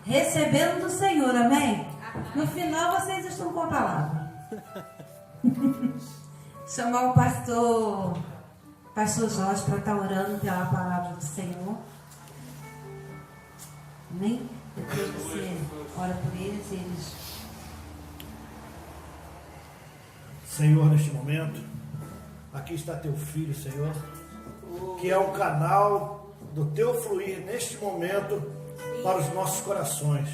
recebendo do Senhor, amém? No final vocês estão com a palavra. Chamar o pastor Jorge para estar orando pela palavra do Senhor. Amém? Depois você ora por eles e eles... Senhor, neste momento, aqui está teu filho, Senhor, que é o canal do teu fluir neste momento para os nossos corações.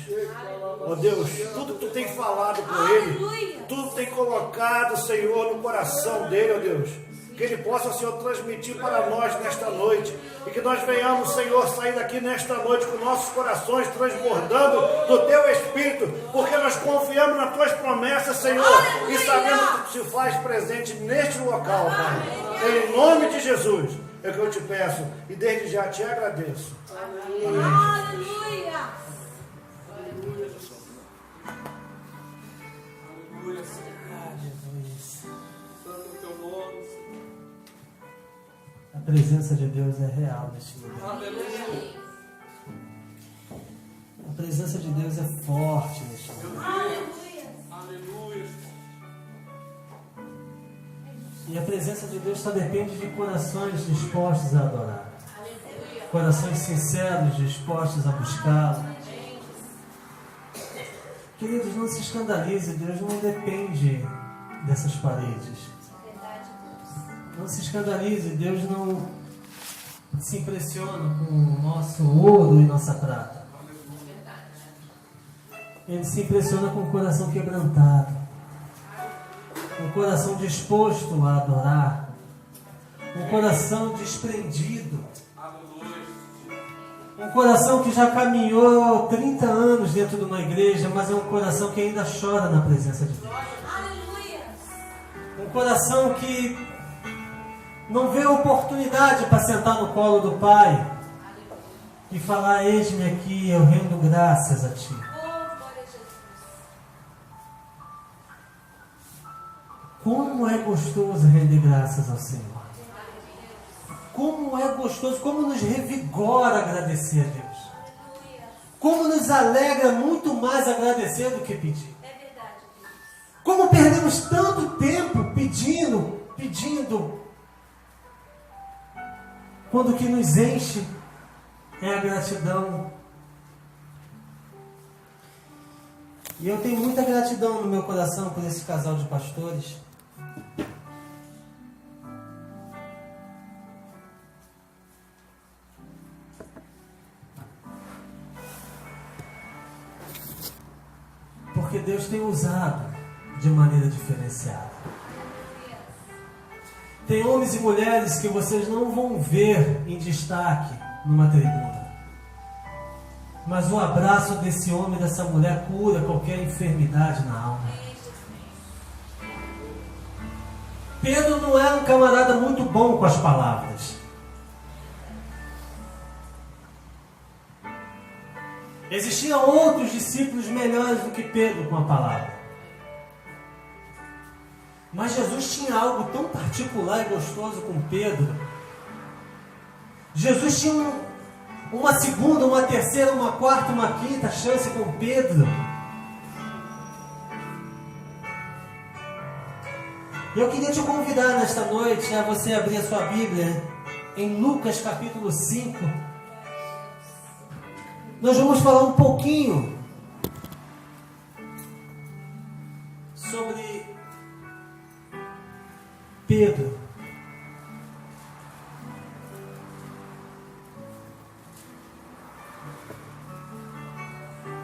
Ó Deus, tudo que tu tem falado com ele, tudo tem colocado, Senhor, no coração dele, ó Deus, que ele possa, Senhor, transmitir para nós nesta noite, e que nós venhamos, Senhor, sair daqui nesta noite com nossos corações transbordando do teu Espírito, porque nós confiamos nas tuas promessas, Senhor, e sabemos que tu se faz presente neste local, Pai. Em nome de Jesus é que eu te peço e desde já te agradeço. Amém. Aleluia. Aleluia, Senhor. Santo teu nome, Senhor. A presença de Deus é real neste lugar. Aleluia. A presença de Deus é forte neste lugar. Aleluia. E a presença de Deus só depende de corações dispostos a adorar. Corações sinceros, dispostos a buscá-lo. Queridos, não se escandalize, Deus não depende dessas paredes. Não se escandalize, Deus não se impressiona com o nosso ouro e nossa prata. Ele se impressiona com o coração quebrantado, com o coração disposto a adorar, um coração desprendido, um coração que já caminhou 30 anos dentro de uma igreja, mas é um coração que ainda chora na presença de Deus. Um coração que não vê oportunidade para sentar no colo do Pai e falar: eis-me aqui, eu rendo graças a Ti. Como é gostoso render graças ao Senhor. Como é gostoso, como nos revigora agradecer a Deus. Como nos alegra muito mais agradecer do que pedir. Como perdemos tanto tempo pedindo, quando o que nos enche é a gratidão. E eu tenho muita gratidão no meu coração por esse casal de pastores. Porque Deus tem usado de maneira diferenciada. Tem homens e mulheres que vocês não vão ver em destaque numa tribuna. Mas o abraço desse homem e dessa mulher cura qualquer enfermidade na alma. Pedro não era um camarada muito bom com as palavras. Existiam outros discípulos melhores do que Pedro com a palavra. Mas Jesus tinha algo tão particular e gostoso com Pedro. Jesus tinha uma segunda, uma terceira, uma quarta, uma quinta chance com Pedro. Eu queria te convidar nesta noite a você abrir a sua Bíblia em Lucas capítulo 5. Nós vamos falar um pouquinho sobre Pedro.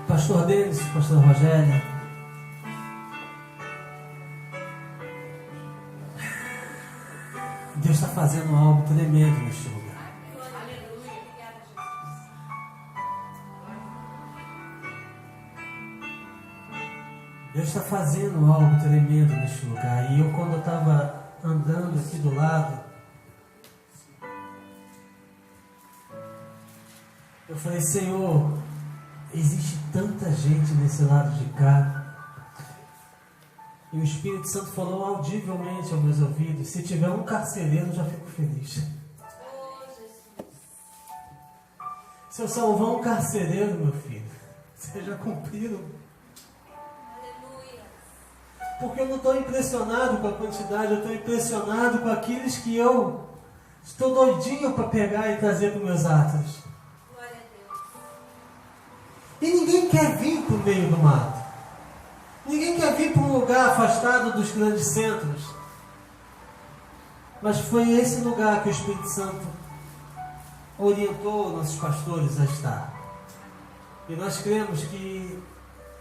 Pastor Denis, Pastor Rogério. Deus está fazendo algo tremendo neste lugar. Deus está fazendo algo tremendo neste lugar. E eu, quando eu estava andando aqui do lado, eu falei: Senhor, existe tanta gente nesse lado de cá. E o Espírito Santo falou audivelmente aos meus ouvidos: se tiver um carcereiro, eu já fico feliz. Seu Salvão, um carcereiro, meu filho. seja cumprido. Aleluia. Porque eu não estou impressionado com a quantidade, eu estou impressionado com aqueles que eu estou doidinho para pegar e trazer para os meus atos. Glória a Deus. E ninguém quer vir para o meio do mato. Ninguém quer vir para um lugar afastado dos grandes centros. Mas foi esse lugar que o Espírito Santo orientou nossos pastores a estar. E nós cremos que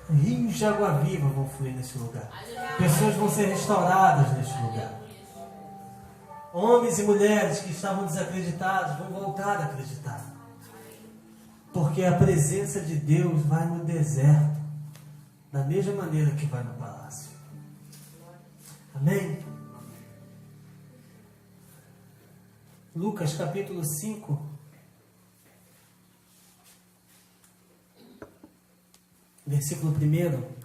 rios de água viva vão fluir nesse lugar. Pessoas vão ser restauradas neste lugar. Homens e mulheres que estavam desacreditados vão voltar a acreditar. Porque a presença de Deus vai no deserto, da mesma maneira que vai no palácio. Amém? Lucas capítulo 5. Versículo 1.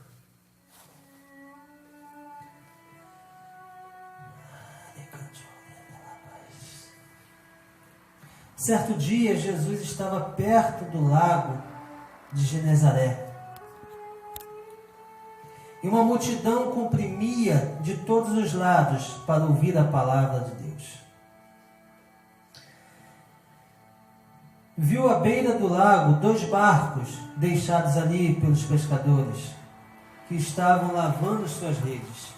Certo dia, Jesus estava perto do lago de Genezaré. E uma multidão comprimia de todos os lados para ouvir a palavra de Deus. Viu à beira do lago 2 barcos deixados ali pelos pescadores, que estavam lavando suas redes.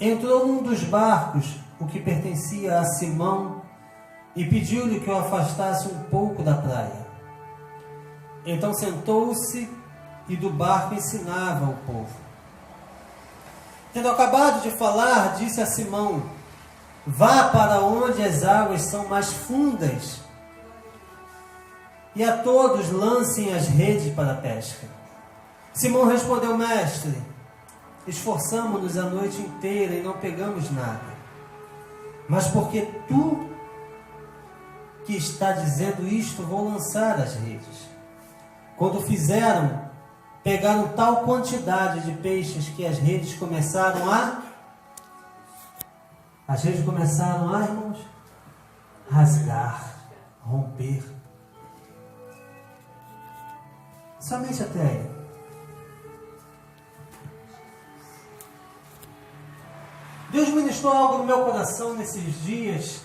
Entrou num dos barcos, o que pertencia a Simão, e pediu-lhe que o afastasse um pouco da praia. Então sentou-se e do barco ensinava o povo. Tendo acabado de falar, disse a Simão: vá para onde as águas são mais fundas, e a todos lancem as redes para a pesca. Simão respondeu: mestre, esforçamo-nos a noite inteira e não pegamos nada. Mas porque tu que está dizendo isto, vou lançar as redes. Quando fizeram, pegaram tal quantidade de peixes que as redes começaram a... As redes começaram a, irmãos, rasgar, romper. Somente até aí. Deus ministrou algo no meu coração nesses dias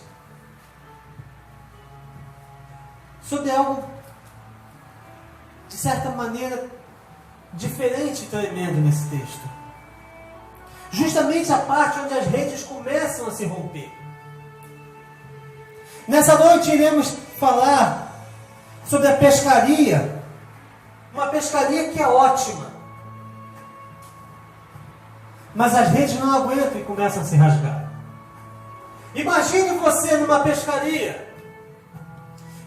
sobre algo, de certa maneira, diferente e tremendo nesse texto. Justamente a parte onde as redes começam a se romper. Nessa noite iremos falar sobre a pescaria. Uma pescaria que é ótima. Mas as redes não aguentam e começam a se rasgar. Imagine você numa pescaria.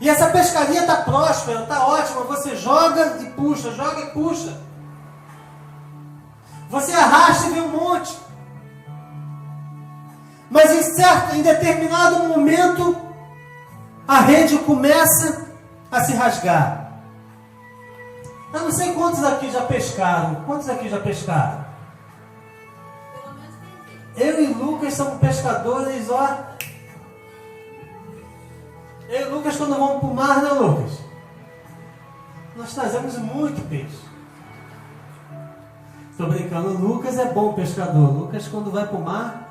E essa pescaria está próspera, está ótima. Você joga e puxa, joga e puxa. Você arrasta e vem um monte. Mas em determinado momento, a rede começa a se rasgar. Eu não sei quantos aqui já pescaram. Quantos aqui já pescaram? Pelo menos tem. Eu e Lucas somos pescadores, ó. Eu e Lucas, quando vamos para o mar, né, Lucas? Nós trazemos muito peixe. Estou brincando, o Lucas é bom pescador. O Lucas, quando vai para o mar,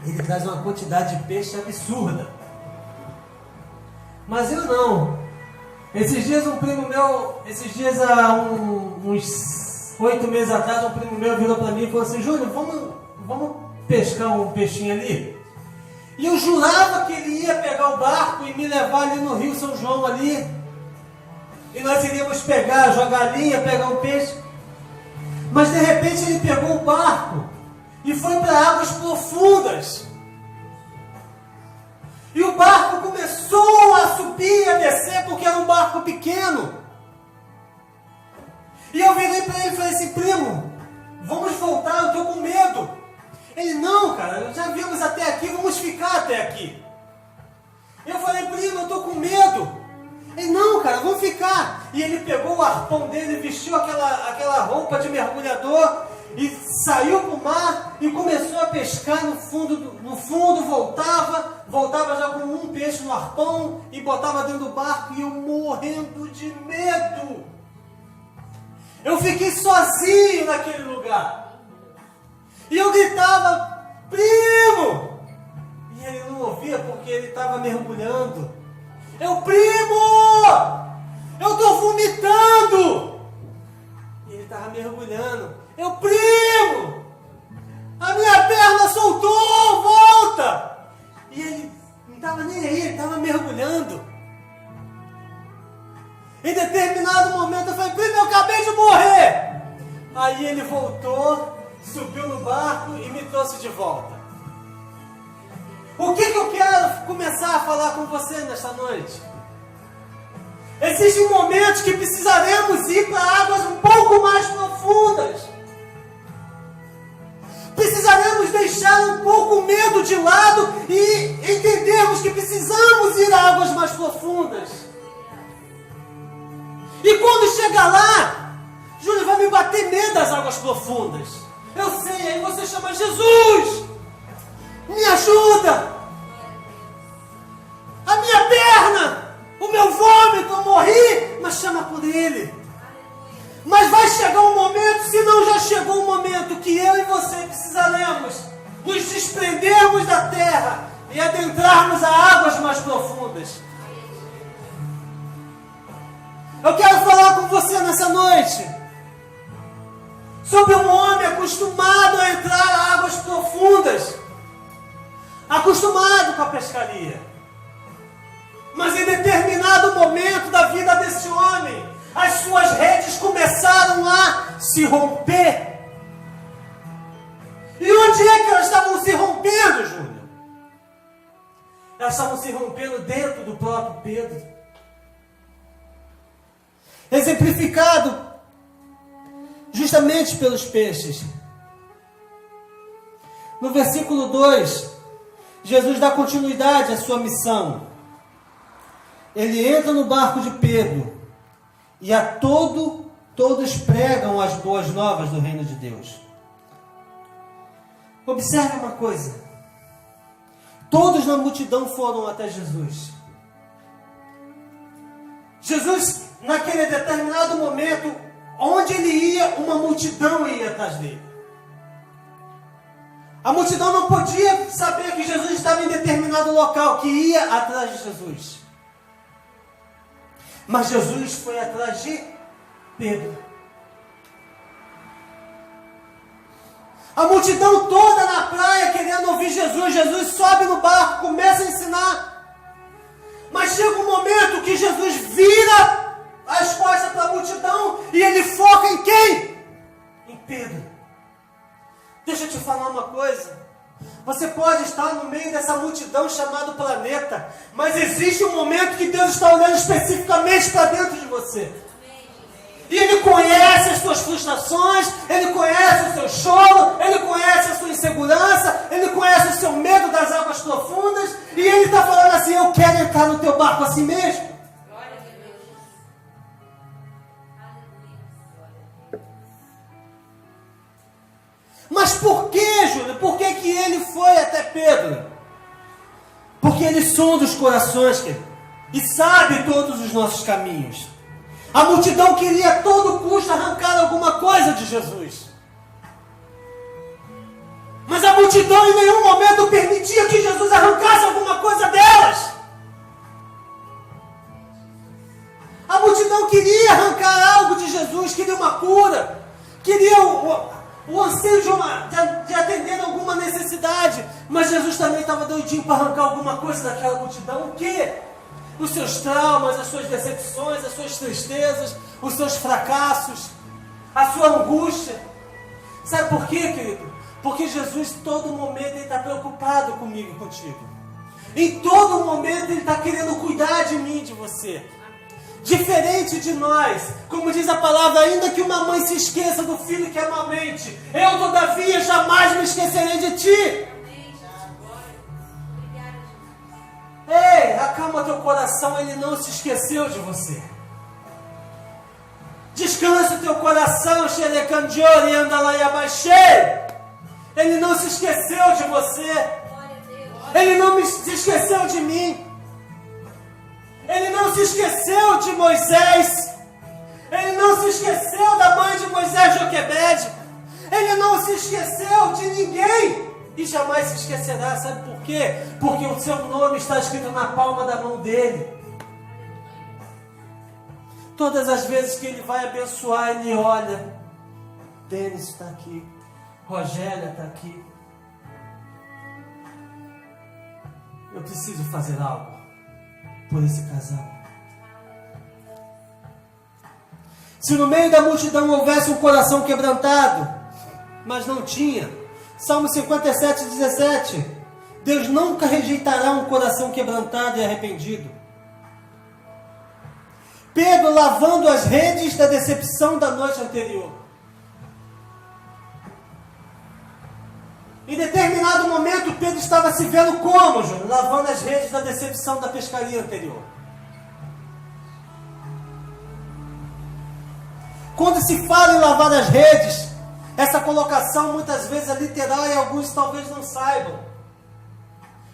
ele traz uma quantidade de peixe absurda. Mas eu não. Esses dias há uns 8 meses atrás, um primo meu virou para mim e falou assim: Júnior, vamos pescar um peixinho ali? E eu jurava que ele ia pegar o barco e me levar ali no Rio São João ali. E nós iríamos jogar a linha, pegar um peixe. Mas de repente ele pegou o barco e foi para águas profundas. E o barco começou a subir e a descer porque era um barco pequeno. E eu virei para ele e falei assim: primo, vamos voltar, eu estou com medo. Ele: não, cara, já vimos até aqui, vamos ficar até aqui. Eu falei: primo, eu estou com medo. Ele: não, cara, vamos ficar. E ele pegou o arpão dele, vestiu aquela roupa de mergulhador e saiu para o mar e começou a pescar no fundo, voltava já com um peixe no arpão e botava dentro do barco, e eu morrendo de medo. Eu fiquei sozinho naquele lugar. E eu gritava, primo! E ele não ouvia porque ele estava mergulhando. Eu, primo! Eu estou vomitando! E ele estava mergulhando. Eu, primo! A minha perna soltou! Volta! E ele não estava nem aí, ele estava mergulhando. Em determinado momento eu falei, primo, eu acabei de morrer! Aí ele voltou, subiu no barco e me trouxe de volta. O que eu quero começar a falar com você nesta noite? Existem momentos que precisaremos ir para águas um pouco mais profundas. Precisaremos deixar um pouco o medo de lado e entendermos que precisamos ir a águas mais profundas. E quando chegar lá, Júlio, vai me bater medo das águas profundas. Eu sei, aí você chama Jesus. Me ajuda. A minha perna, o meu vômito, eu morri, mas chama por Ele. Mas vai chegar um momento, se não já chegou um momento, que eu e você precisaremos nos desprendermos da terra e adentrarmos a águas mais profundas. Eu quero falar com você nessa noite sobre um homem acostumado a entrar a águas profundas, acostumado com a pescaria. Mas em determinado momento da vida desse homem, as suas redes começaram a se romper. E onde é que elas estavam se rompendo, Júnior? Elas estavam se rompendo dentro do próprio Pedro. Exemplificado justamente pelos peixes. No versículo 2, Jesus dá continuidade à sua missão. Ele entra no barco de Pedro e a todos pregam as boas novas do reino de Deus. Observe uma coisa. Todos na multidão foram até Jesus. Jesus, naquele determinado momento, onde ele ia, uma multidão ia atrás dele. A multidão não podia saber que Jesus estava em determinado local, que ia atrás de Jesus. Mas Jesus foi atrás de Pedro. A multidão toda na praia querendo ouvir Jesus. Jesus sobe no barco, começa a ensinar. Mas chega um momento que Jesus vira as costas para a multidão e ele foca em quem? Em Pedro. Deixa eu te falar uma coisa. Você pode estar no meio dessa multidão chamada planeta, mas existe um momento que Deus está olhando especificamente para dentro de você. E Ele conhece as suas frustrações, Ele conhece o seu choro, Ele conhece a sua insegurança, Ele conhece o seu medo das águas profundas, e Ele está falando assim, eu quero entrar no teu barco assim mesmo. Glória a Deus. Aleluia. Mas por que, Júlio? Por que que Ele foi até Pedro? Porque Ele sonda os corações, querido, e sabe todos os nossos caminhos. A multidão queria a todo custo arrancar alguma coisa de Jesus. Mas a multidão em nenhum momento permitia que Jesus arrancasse alguma coisa delas. A multidão queria arrancar algo de Jesus, queria uma cura, queria o anseio de atender alguma necessidade. Mas Jesus também estava doidinho para arrancar alguma coisa daquela multidão. O quê? Os seus traumas, as suas decepções, as suas tristezas, os seus fracassos, a sua angústia. Sabe por quê, querido? Porque Jesus, em todo momento, Ele está preocupado comigo e contigo. Em todo momento, Ele está querendo cuidar de mim e de você. Diferente de nós, como diz a palavra, ainda que uma mãe se esqueça do filho que amamente, eu, todavia, jamais me esquecerei de ti. Ei, acalma teu coração, Ele não se esqueceu de você. Descansa o teu coração, Xerecandiori, Andalaiabaixei. Ele não se esqueceu de você. Ele não se esqueceu de mim. Ele não se esqueceu de Moisés. Ele não se esqueceu da mãe de José Joquebede, ele não se esqueceu de ninguém e jamais se esquecerá. Sabe por quê? Porque o seu nome está escrito na palma da mão dele. Todas as vezes que ele vai abençoar, ele olha, Denis está aqui, Rogélia está aqui. Eu preciso fazer algo por esse casal. Se no meio da multidão houvesse um coração quebrantado, mas não tinha, Salmo 57, 17, Deus nunca rejeitará um coração quebrantado e arrependido. Pedro lavando as redes da decepção da noite anterior. Em determinado momento, Pedro estava se vendo como, Júnior? Lavando as redes da decepção da pescaria anterior. Quando se fala em lavar as redes, essa colocação muitas vezes é literal e alguns talvez não saibam.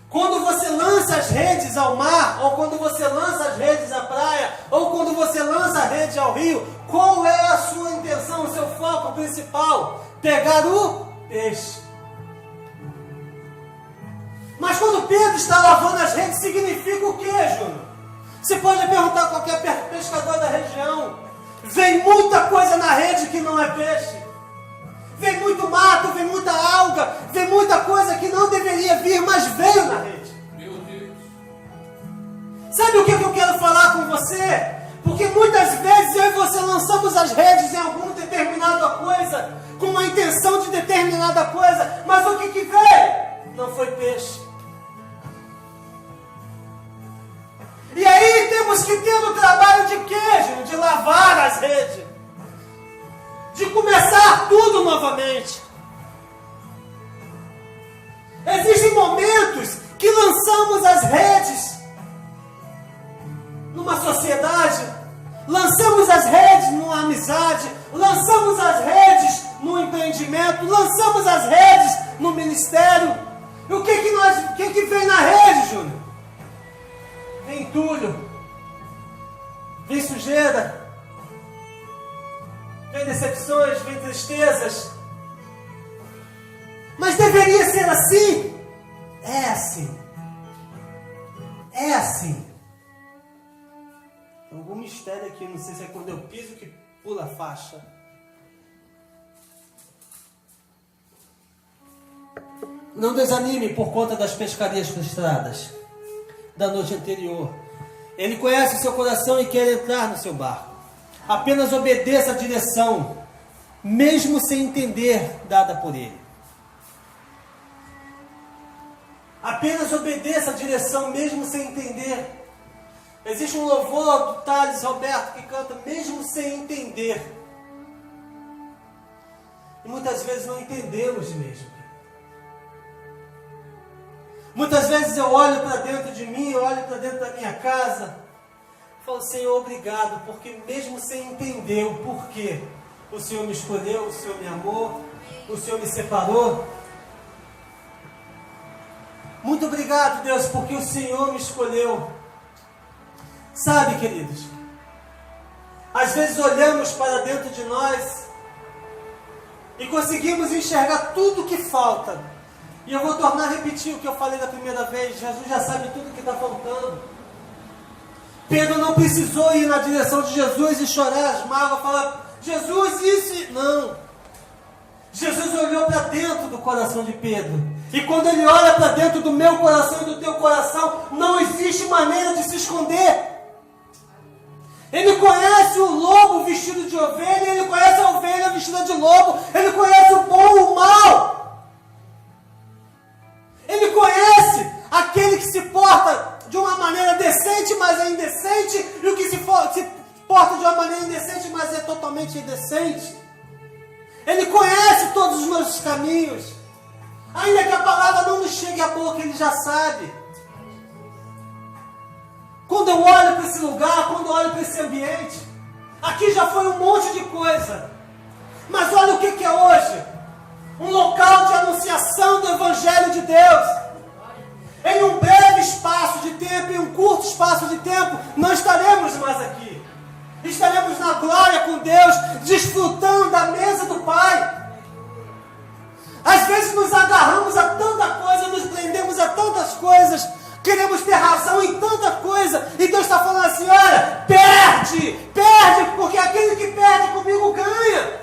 Quando você lança as redes ao mar, ou quando você lança as redes à praia, ou quando você lança a rede ao rio, qual é a sua intenção, o seu foco principal? Pegar o peixe. Mas quando Pedro está lavando as redes, significa o que, Júnior? Você pode perguntar a qualquer pescador da região. Vem muita coisa na rede que não é peixe. Vem muito mato, vem muita alga, vem muita coisa que não deveria vir, mas veio na rede. Meu Deus. Sabe o que eu quero falar com você? Porque muitas vezes eu e você lançamos as redes em alguma determinada coisa, com uma intenção de determinada coisa, mas o que veio? Não foi peixe. E aí temos que ter o trabalho de quê, gente? De lavar as redes. De começar tudo novamente. Existem momentos que lançamos as redes numa sociedade, lançamos as redes numa amizade, lançamos as redes no empreendimento, lançamos as redes no ministério. E o que vem na rede, Júnior? Vem entulho, vem sujeira, vem decepções, vem tristezas. Mas deveria ser assim? É assim. É assim. Tem algum mistério aqui, não sei se é quando eu piso que pula a faixa. Não desanime por conta das pescarias frustradas da noite anterior. Ele conhece o seu coração e quer entrar no seu barco. Apenas obedeça a direção, mesmo sem entender, dada por ele. Apenas obedeça a direção, mesmo sem entender. Existe um louvor do Thales Roberto que canta mesmo sem entender. E muitas vezes não entendemos mesmo. Muitas vezes eu olho para dentro de mim, eu olho para dentro da minha casa, falo, Senhor, obrigado, porque mesmo sem entender o porquê, o Senhor me escolheu, o Senhor me amou, o Senhor me separou. Muito obrigado, Deus, porque o Senhor me escolheu. Sabe, queridos, às vezes olhamos para dentro de nós e conseguimos enxergar tudo o que falta. E eu vou tornar a repetir o que eu falei da primeira vez. Jesus já sabe tudo o que está faltando. Pedro não precisou ir na direção de Jesus e chorar as mágoas, falar, Jesus, isso... Não. Jesus olhou para dentro do coração de Pedro. E quando ele olha para dentro do meu coração e do teu coração, não existe maneira de se esconder. Ele conhece o lobo vestido de ovelha, ele conhece a ovelha vestida de lobo, ele conhece o bom e o mal. Ele conhece aquele que se porta de uma maneira decente, mas é indecente, e o que se porta de uma maneira indecente, mas é totalmente indecente. Ele conhece todos os meus caminhos. Ainda que a palavra não nos chegue à boca, ele já sabe. Quando eu olho para esse lugar, quando eu olho para esse ambiente, aqui já foi um monte de coisa. Mas olha o que é hoje. Um local de anunciação do Evangelho de Deus. Em um breve espaço de tempo, em um curto espaço de tempo, não estaremos mais aqui. Estaremos na glória com Deus, desfrutando da mesa do Pai. Às vezes nos agarramos a tanta coisa, nos prendemos a tantas coisas, queremos ter razão em tanta coisa, e Deus está falando assim: olha, perde, porque aquele que perde comigo ganha.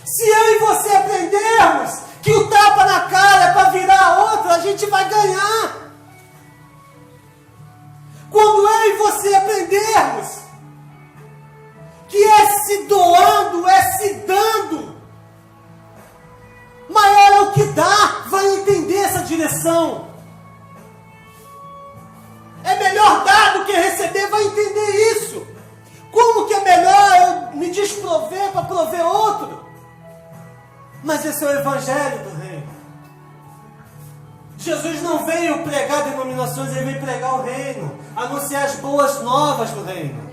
Se eu e você aprendermos que o tapa na cara é para virar a outra, a gente vai ganhar. Quando eu e você aprendermos que é se doando, é se dando, maior é o que dá, vai entender essa direção. É melhor dar do que receber, vai entender isso. Como que é melhor eu me desprover para prover outro? Mas esse é o evangelho do reino. Jesus não veio pregar denominações, ele veio pregar o reino, anunciar as boas novas do reino.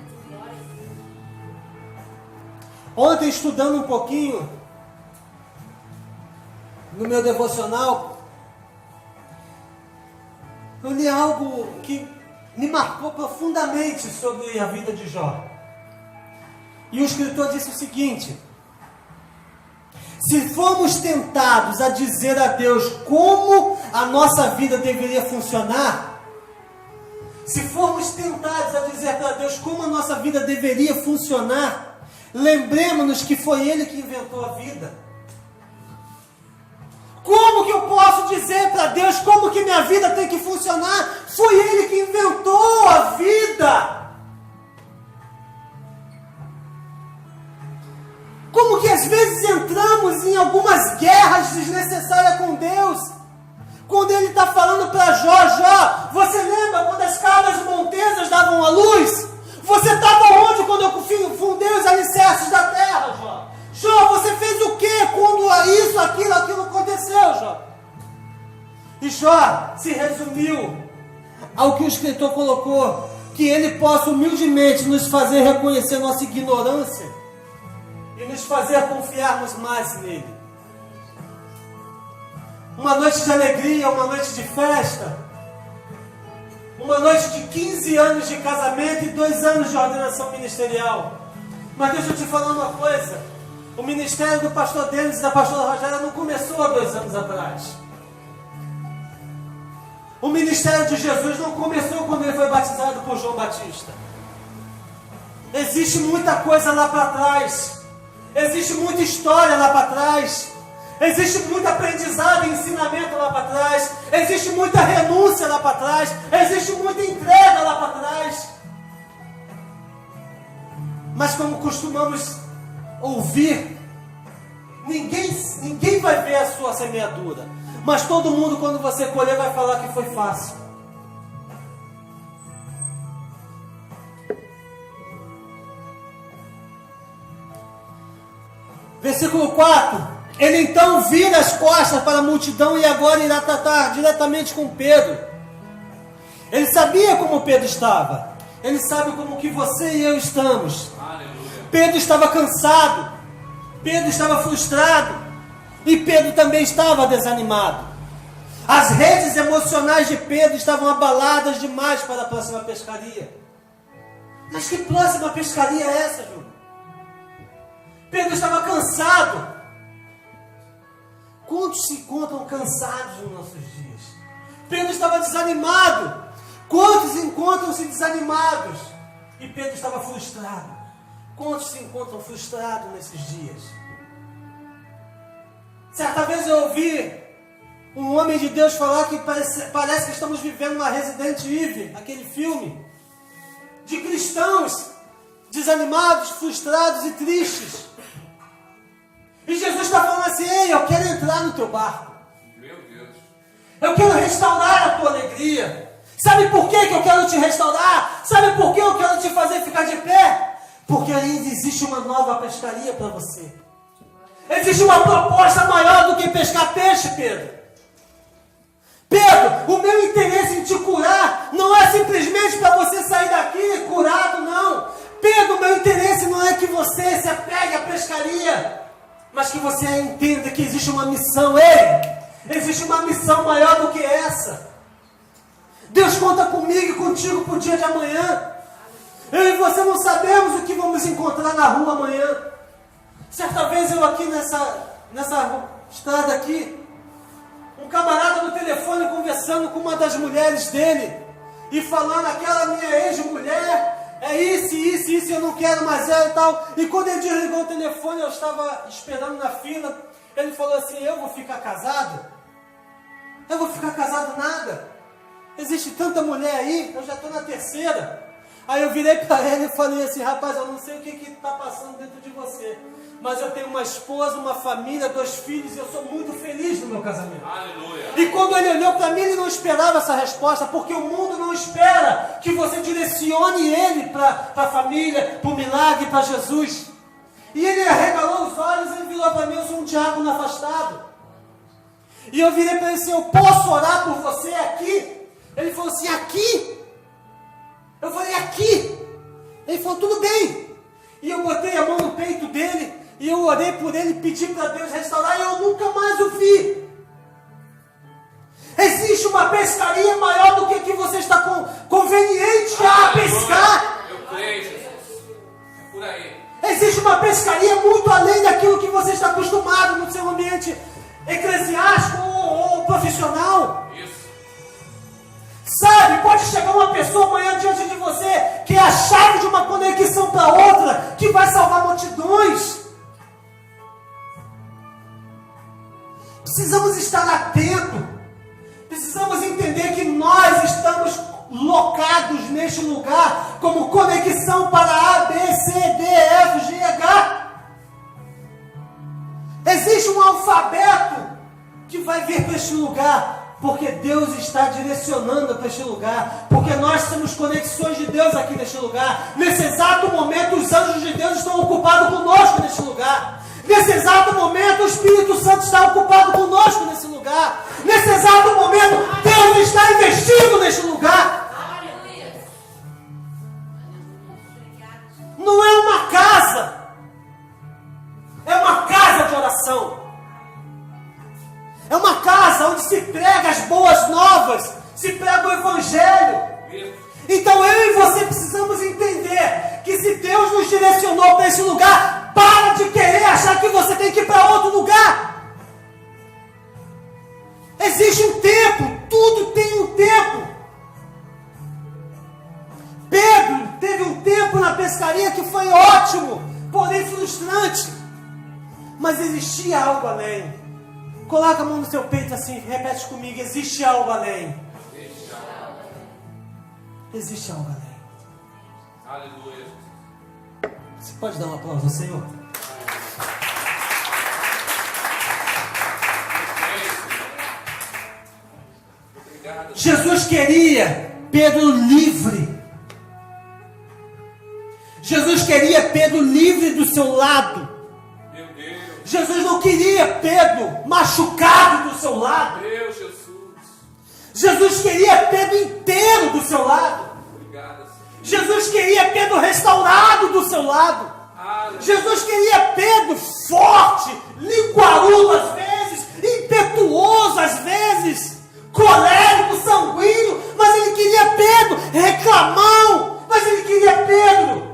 Ontem, estudando um pouquinho no meu devocional, eu li algo que me marcou profundamente sobre a vida de Jó. E o escritor disse o seguinte: se formos tentados a dizer a Deus como a nossa vida deveria funcionar, se formos tentados a dizer para Deus como a nossa vida deveria funcionar, lembremos-nos que foi Ele que inventou a vida. Como que eu posso dizer para Deus como que minha vida tem que funcionar? Foi Ele que inventou a vida. Como que às vezes entramos em algumas guerras desnecessárias com Deus? Quando Ele está falando para Jó, você lembra quando as cabras montesas davam a luz? Você estava onde quando eu fundei os alicerces da terra, Jó? Jó, você fez o que quando isso, aquilo aconteceu, Jó? E Jó se resumiu ao que o escritor colocou, que ele possa humildemente nos fazer reconhecer nossa ignorância e nos fazer confiarmos mais nele. Uma noite de alegria, uma noite de festa, uma noite de 15 anos de casamento e 2 anos de ordenação ministerial. Mas deixa eu te falar uma coisa: o ministério do pastor Denis e da pastora Rogéria não começou há 2 anos atrás. O ministério de Jesus não começou quando ele foi batizado por João Batista. Existe muita coisa lá para trás. Existe muita história lá para trás. Existe muito aprendizado e ensinamento lá para trás. Existe muita renúncia lá para trás. Existe muita entrega lá para trás. Mas como costumamos ouvir, ninguém vai ver a sua semeadura. Mas todo mundo, quando você colher, vai falar que foi fácil. Versículo 4. Ele então vira as costas para a multidão e agora irá tratar diretamente com Pedro. Ele sabia como Pedro estava. Ele sabe como que você e eu estamos. Aleluia. Pedro estava cansado. Pedro estava frustrado. E Pedro também estava desanimado. As redes emocionais de Pedro estavam abaladas demais para a próxima pescaria. Mas que próxima pescaria é essa, Júlio? Pedro estava cansado. Quantos se encontram cansados nos nossos dias? Pedro estava desanimado. Quantos encontram-se desanimados? E Pedro estava frustrado. Quantos se encontram frustrados nesses dias? Certa vez eu ouvi um homem de Deus falar que parece que estamos vivendo uma Resident Evil, aquele filme, de cristãos desanimados, frustrados e tristes. E Jesus está falando assim: ei, eu quero entrar no teu barco. Meu Deus. Eu quero restaurar a tua alegria. Sabe por que eu quero te restaurar? Sabe por que eu quero te fazer ficar de pé? Porque ainda existe uma nova pescaria para você. Existe uma proposta maior do que pescar peixe, Pedro. Pedro, o meu interesse em te curar não é simplesmente para você sair daqui curado, não. Pedro, o meu interesse não é que você se apegue à pescaria, mas que você entenda que existe uma missão. Ei, existe uma missão maior do que essa. Deus conta comigo e contigo para o dia de amanhã. Eu e você não sabemos o que vamos encontrar na rua amanhã. Certa vez eu aqui nessa estrada aqui, um camarada no telefone conversando com uma das mulheres dele e falando: aquela minha ex-mulher é isso, eu não quero mais ela e tal. E quando ele desligou o telefone, eu estava esperando na fila, ele falou assim: eu vou ficar casado? Eu vou ficar casado nada. Existe tanta mulher aí, eu já estou na terceira. Aí eu virei para ele e falei assim: rapaz, eu não sei o que está passando dentro de você, mas eu tenho uma esposa, uma família, 2 filhos, e eu sou muito feliz no meu casamento. Aleluia. E quando ele olhou para mim, ele não esperava essa resposta, porque o mundo não espera que você direcione ele para a família, para o milagre, para Jesus. E ele arregalou os olhos e virou para mim: eu sou um diácono afastado. E eu virei para ele assim: eu posso orar por você aqui? Ele falou assim: aqui? Eu falei: aqui. Ele falou: tudo bem. E eu botei a mão no peito dele e eu orei por ele, pedi para Deus restaurar, e eu nunca mais o vi. Existe uma pescaria maior do que você está conveniente a pescar. Eu creio, Jesus. É por aí. Existe uma pescaria muito além daquilo que você está acostumado no seu ambiente eclesiástico ou profissional. Isso. Sabe, pode chegar uma pessoa amanhã diante de você que é a chave de uma conexão para outra, que vai salvar multidões. Precisamos estar atentos. Precisamos entender que nós estamos locados neste lugar como conexão para A, B, C, D, F, G, H. Existe um alfabeto que vai vir para este lugar, porque Deus está direcionando para este lugar, porque nós temos conexões de Deus aqui neste lugar. Nesse exato momento, os anjos de Deus estão ocupados conosco neste lugar. Nesse exato momento, o Espírito Santo está ocupado conosco nesse lugar. Nesse exato momento, Deus está investindo neste lugar. Não é uma casa, é uma casa de oração. É uma casa onde se prega as boas novas, se prega o Evangelho. Então eu e você precisamos entender que se Deus nos direcionou para esse lugar, para de querer achar que você tem que ir para outro lugar. Existe um tempo, tudo tem um tempo. Pedro teve um tempo na pescaria que foi ótimo, porém frustrante. Mas existia algo além. Coloca a mão no seu peito assim, repete comigo: existe algo além. Existe algo além. Aleluia. Você pode dar um aplauso ao Senhor? Obrigado. Jesus queria Pedro livre. Jesus queria Pedro livre do seu lado. Meu Deus. Jesus não queria Pedro machucado do seu lado. Meu Jesus. Jesus queria Pedro inteiro do seu lado. Obrigado, Senhor. Jesus queria Pedro restaurado do seu lado. Aleluia. Jesus queria Pedro forte, linguarudo às vezes, impetuoso às vezes, colérico, sanguíneo, mas ele queria Pedro reclamão, mas ele queria Pedro.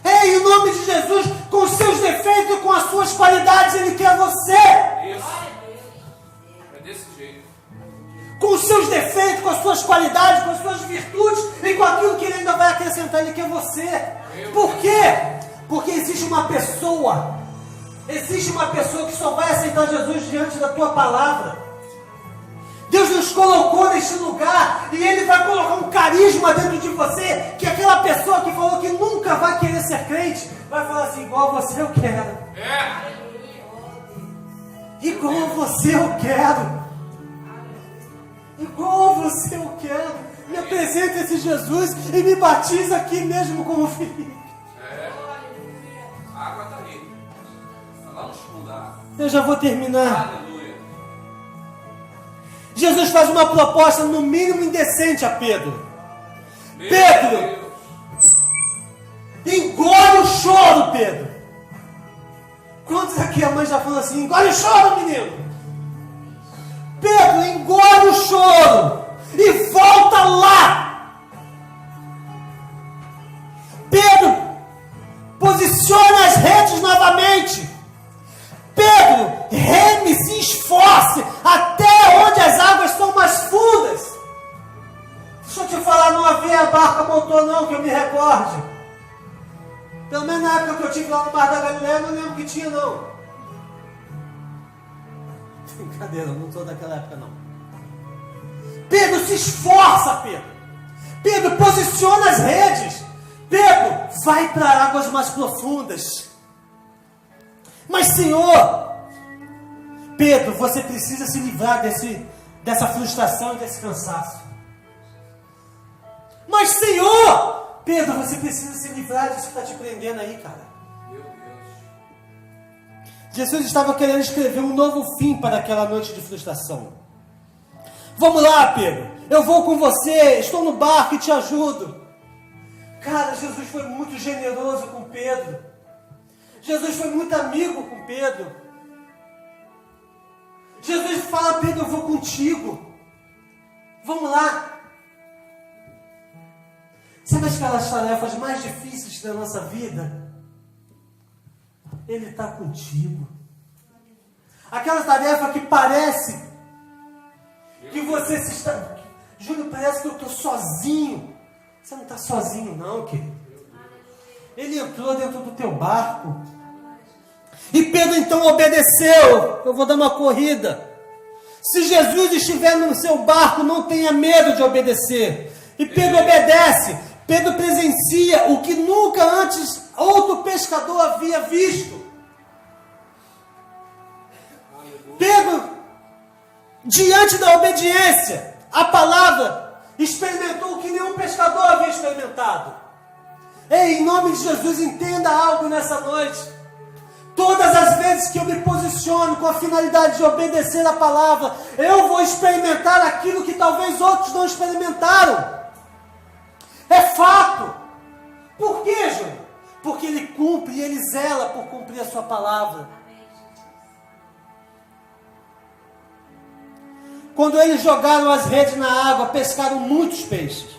Ei, em nome de Jesus, com os seus defeitos e com as suas qualidades, ele quer você. Isso. É desse jeito. Com os seus defeitos, com as suas qualidades, com as suas virtudes e com aquilo que ele ainda vai acrescentar, ele quer você. Por quê? Porque existe uma pessoa que só vai aceitar Jesus diante da tua palavra. Deus nos colocou neste lugar e Ele vai colocar um carisma dentro de você, que aquela pessoa que falou que nunca vai querer ser crente, vai falar assim: igual a você eu quero. É. Igual a você eu quero. Igual a você eu quero. Me apresenta esse Jesus e me batiza aqui mesmo como filho. É. A água está aí. Está lá no fundo da água. Eu já vou terminar. Aleluia. Jesus faz uma proposta no mínimo indecente a Pedro. Meu Pedro! Deus. Engole o choro, Pedro. Quantos aqui a mãe já falou assim: engole o choro, menino? Pedro, engole o choro e volta lá. posicione as redes novamente. Pedro, reme, se esforce até onde as águas são mais fundas. Deixa eu te falar, não havia barca motor não, que eu me recorde. Pelo menos na época que eu tive lá no Mar da Galileia, eu não lembro que tinha não. Brincadeira, eu não sou daquela época não. Pedro, se esforça, Pedro. Pedro, posiciona as redes. Pedro, vai para águas mais profundas. Mas, Senhor, Pedro, você precisa se livrar dessa frustração e desse cansaço. Mas, Senhor, Pedro, você precisa se livrar disso que está te prendendo aí, cara. Meu Deus. Jesus estava querendo escrever um novo fim para aquela noite de frustração. Vamos lá, Pedro, eu vou com você, estou no barco e te ajudo. Cara, Jesus foi muito generoso com Pedro. Jesus foi muito amigo com Pedro. Jesus fala, Pedro, eu vou contigo. Vamos lá. Sabe aquelas tarefas mais difíceis da nossa vida? Ele está contigo. Aquela tarefa que parece que você se está... Júlio, parece que eu estou sozinho. Você não está sozinho não, querido. Ele entrou dentro do teu barco. E Pedro então obedeceu. Eu vou dar uma corrida. Se Jesus estiver no seu barco, não tenha medo de obedecer. E Pedro obedece. Pedro presencia o que nunca antes outro pescador havia visto. Pedro, diante da obediência à palavra, experimentou o que nenhum pescador havia experimentado. Ei, em nome de Jesus, entenda algo nessa noite. Todas as vezes que eu me posiciono com a finalidade de obedecer a palavra, eu vou experimentar aquilo que talvez outros não experimentaram. É fato. Por quê, Júnior? Porque ele cumpre e ele zela por cumprir a sua palavra. Quando eles jogaram as redes na água, pescaram muitos peixes.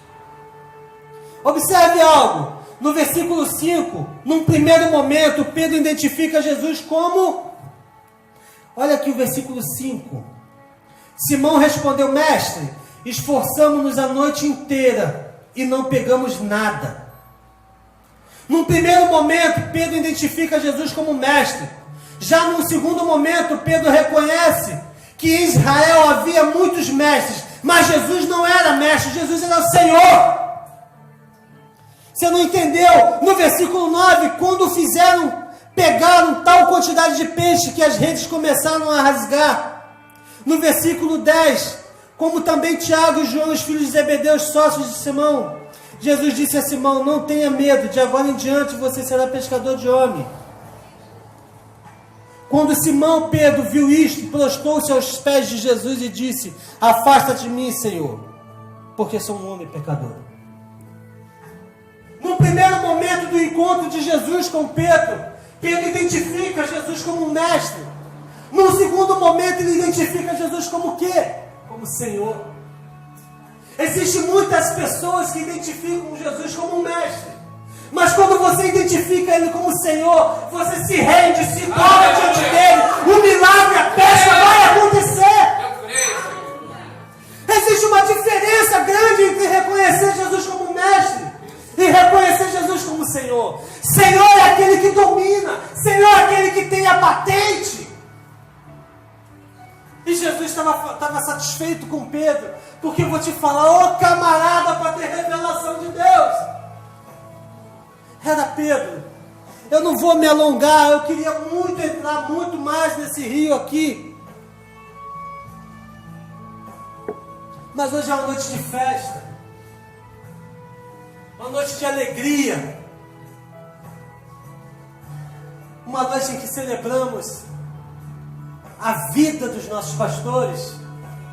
Observe algo. No versículo 5, num primeiro momento, Pedro identifica Jesus como... Olha aqui o versículo 5. Simão respondeu, mestre, esforçamo-nos a noite inteira e não pegamos nada. Num primeiro momento, Pedro identifica Jesus como mestre. Já num segundo momento, Pedro reconhece que em Israel havia muitos mestres, mas Jesus não era mestre, Jesus era o Senhor. Você não entendeu? No versículo 9, quando pegaram tal quantidade de peixe que as redes começaram a rasgar. No versículo 10, como também Tiago e João, os filhos de Zebedeu, os sócios de Simão, Jesus disse a Simão, não tenha medo, de agora em diante você será pescador de homem. Quando Simão Pedro viu isto, prostrou-se aos pés de Jesus e disse, afasta-te de mim, Senhor, porque sou um homem pecador. No primeiro momento do encontro de Jesus com Pedro, Pedro identifica Jesus como mestre. No segundo momento, ele identifica Jesus como o quê? Como Senhor. Existem muitas pessoas que identificam Jesus como mestre. Mas quando você identifica Ele como Senhor, você se rende, se dobra diante dEle. O milagre, a pesca vai acontecer. Existe uma diferença grande entre reconhecer Jesus como mestre e reconhecer Jesus como Senhor. Senhor é aquele que domina. Senhor é aquele que tem a patente. E Jesus estava satisfeito com Pedro, porque eu vou te falar, ô camarada, para ter revelação de Deus. Era Pedro. Eu não vou me alongar, eu queria muito entrar muito mais nesse rio aqui. Mas hoje é uma noite de festa. Uma noite de alegria. Uma noite em que celebramos a vida dos nossos pastores.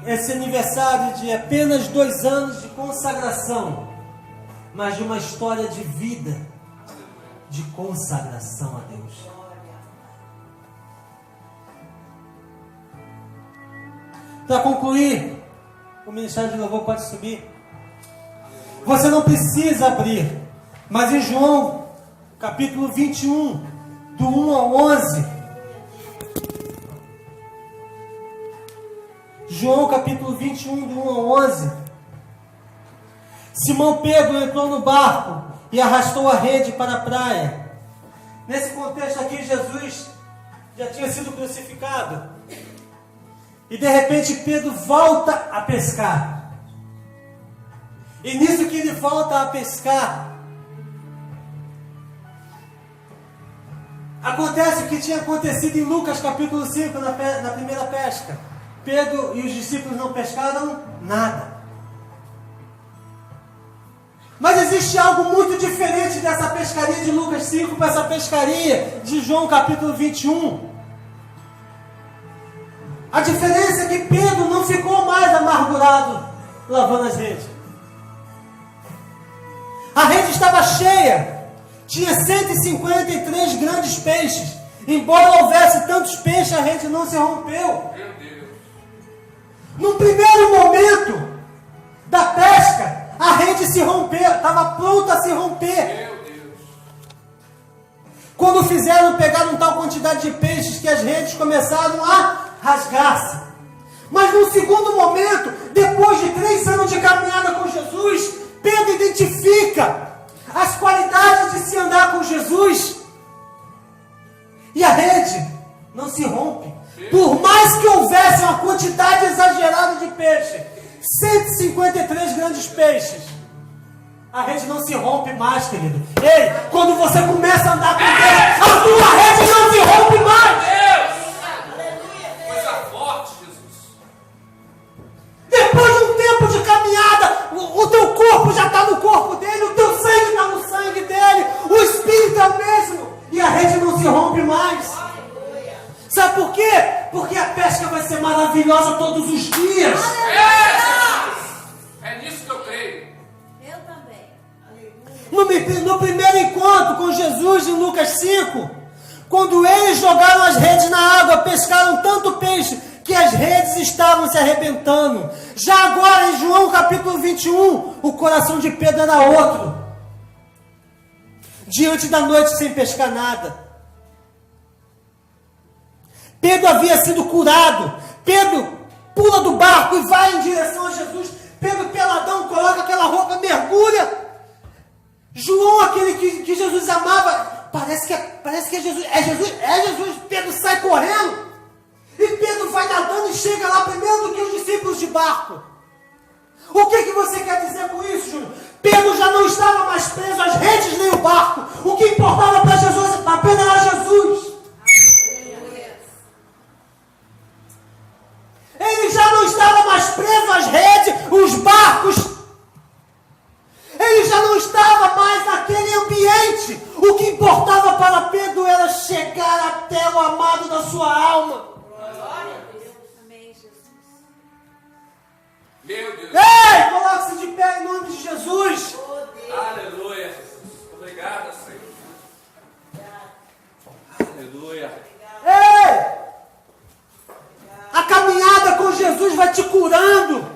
Esse aniversário de apenas 2 anos de consagração, mas de uma história de vida, de consagração a Deus. Para concluir, o Ministério de Louvor pode subir. Você não precisa abrir, mas em João capítulo 21, do 1 ao 11. João, capítulo 21, do 1 ao 11. Simão Pedro entrou no barco e arrastou a rede para a praia. Nesse contexto aqui, Jesus já tinha sido crucificado. E de repente Pedro volta a pescar. E nisso que ele volta a pescar, acontece o que tinha acontecido em Lucas capítulo 5, na primeira pesca. Pedro e os discípulos não pescaram nada. Mas existe algo muito diferente dessa pescaria de Lucas 5 para essa pescaria de João capítulo 21. A diferença é que Pedro não ficou mais amargurado lavando as redes. A rede estava cheia. Tinha 153 grandes peixes. Embora houvesse tantos peixes, a rede não se rompeu. Meu Deus. No primeiro momento da pesca, a rede se rompeu, estava pronta a se romper. Meu Deus. Quando pegaram tal quantidade de peixes que as redes começaram a rasgar-se. Mas no segundo momento, depois de 3 anos de caminhada com Jesus, Pedro identifica as qualidades de se andar com Jesus. E a rede não se rompe. Por mais que houvesse uma quantidade exagerada de peixe, 153 grandes peixes, a rede não se rompe mais, querido. Ei, quando você começa a andar com Deus, a tua rede não se rompe mais. Coisa forte, Jesus. Depois de um tempo de caminhada, o teu corpo já está no corpo dele, o teu sangue está no sangue dele, o Espírito é o mesmo, e a rede não se rompe mais. Sabe por quê? Porque a pesca vai ser maravilhosa todos os dias. É nisso que eu creio. Eu também. No primeiro encontro com Jesus em Lucas 5, quando eles jogaram as redes na água, pescaram tanto peixe que as redes estavam se arrebentando. Já agora em João capítulo 21, o coração de Pedro era outro. Diante da noite sem pescar nada. Pedro havia sido curado. Pedro pula do barco e vai em direção a Jesus. Pedro peladão, coloca aquela roupa, mergulha. João, aquele que Jesus amava, parece que é Jesus. É Jesus. Pedro sai correndo. E Pedro vai nadando e chega lá primeiro do que os discípulos de barco. O que você quer dizer com isso, Júnior? Pedro já não estava mais preso às redes nem o barco. O que importava para Jesus, para Pedro, era Jesus. Ele já não estava mais preso às redes, os barcos. Ele já não estava mais naquele ambiente. O que importava para Pedro era chegar até o amado da sua alma. Glória a Deus. Amém, Jesus. Meu Deus. Ei, coloque-se de pé em nome de Jesus. Aleluia, Jesus. Obrigado, Senhor. Aleluia. Ei! A caminhada com Jesus vai te curando.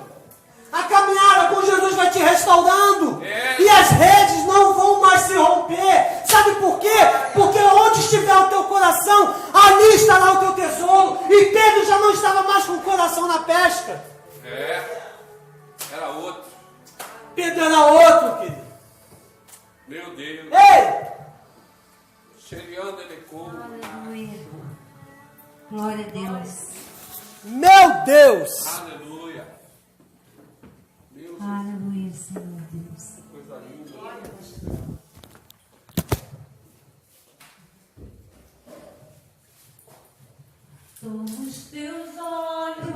A caminhada com Jesus vai te restaurando. E as redes não vão mais se romper. Sabe por quê? Porque onde estiver o teu coração, ali estará o teu tesouro. E Pedro já não estava mais com o coração na pesca. Era outro. Pedro era outro, querido. Meu Deus. Ei! Chegando ele com. Aleluia. Glória a Deus. Meu Deus! Aleluia. Meu Deus. Aleluia, Senhor Deus. Coisa linda. Somos teus olhos,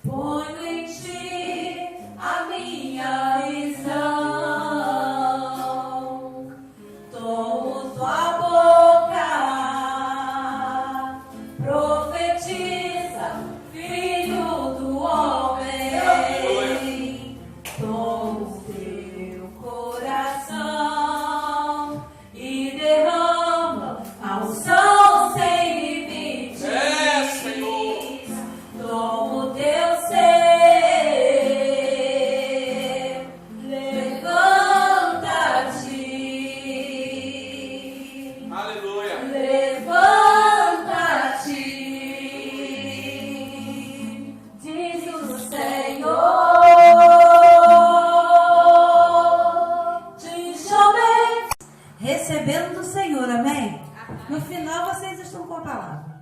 ponho em ti a minha visão. Tomo tua boca, profetiza, filho do homem. Tomo teu coração e derrama a unção sem limite. recebendo do Senhor, amém? No final vocês estão com a palavra.